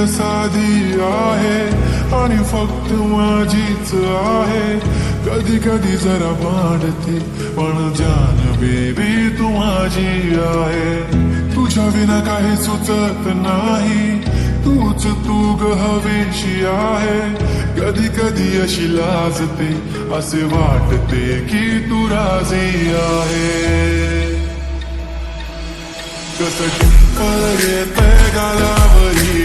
साधी आहे आणि फक्त माझीच आहे. कधी कधी जरा भांडते पण जान बेबी तू माझी आहे. तुझ्या विना काही सुचत नाही, तूच तू ग हवेशी आहे. कधी कधी अशी लाजते असे वाटते की तू राजी आहे. कसं डिंपल येतंय गालावरी,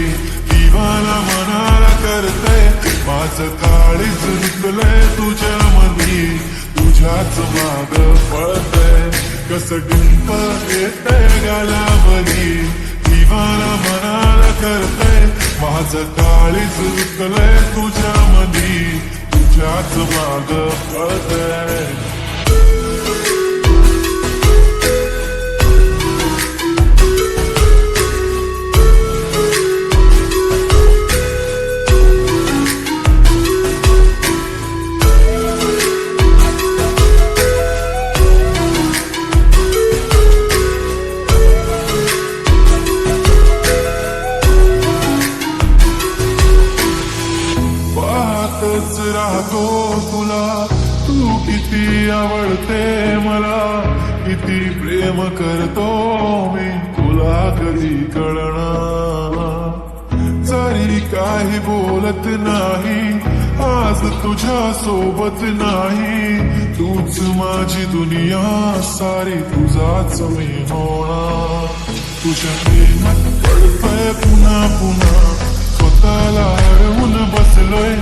दिवाना मनाला करतंय. माझं काळीज निघलंय तुझ्या मधी, तुझ्याच माग पळतंय. कसं डिंपल येतंय गालावरी, दिवाना मनाला करतंय. माझं काळीज निघलंय तुझ्या मधी, तुझ्याच माग पळतंय. राहतो तुला, तू किती आवडते मला, किती प्रेम करतो मी तुला कधी कळणार. जरी काही बोलत नाही आज तुझ्या सोबत नाही, तूच माझी दुनिया सारी तुझाच मी होणार. तुझ्या प्रेमात पडतोय पुन्हा पुन्हा, स्वतःला हरवून बसलोय.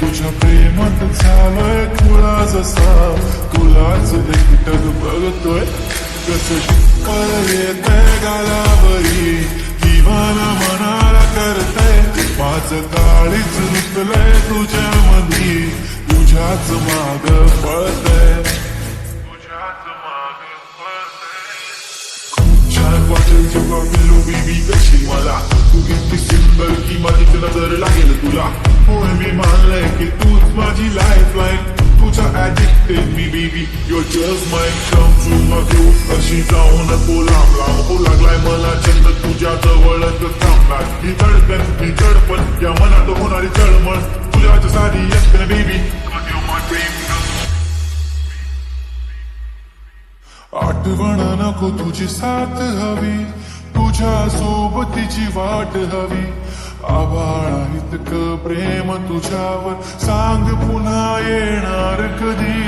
तुझ्या प्रेमात झालोय खुळा जसा, तुलाच एकटक बघतोय. कसं डिंपल येतंय गालावरी, दिवाना मनाला करतंय. माझं काळीज निघलंय तुझ्या मधी, तुझ्याच माग पळतंय. तुझ्याच माग पळतंय. खूप छान वाटेल जेव्हा मिळू बेबी कशी मला, तू इतकी सुंदर की माझी नजर लागेल तुला. होय मी मानलंय की तूच माझी लाईफ लाईन, तुझा ऍडिक्टेड मी baby, your just my come to नको. अशी जाऊ नको लांब लांब, हो लागलाय मला छंद तुझ्या जवळच थांबणार. ही धडकन ही धडपण या मनात होणारी तळमळ, तुझ्याच साधी असते बेबी. आठवण नको तुझी साथ हवी, तुझ्या सोबतीची वाट हवी. आभाळ इतकं प्रेम तुझ्यावर, सांग पुन्हा येणार कधी.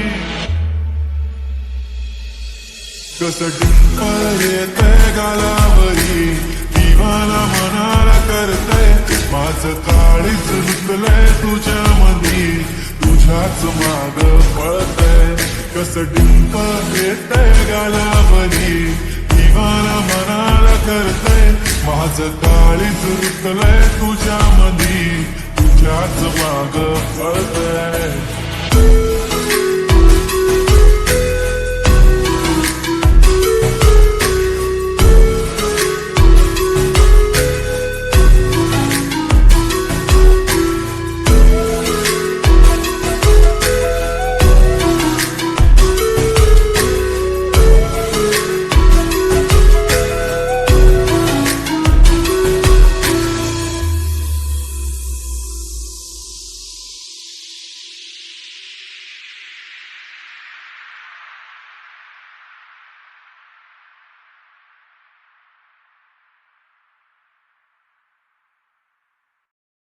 कसं डिंपल येतंय गालावरी, दिवाना मनाला करतंय. माझं काळीज निघलंय तुझ्या मधी, तुझ्याच माग पळतंय. कसं डिंपल येतंय गालावरी, दिवाना मनाला करतंय. माझं काळीज निघलंय तुझ्या मधी, तुझ्याच माग पळतंय.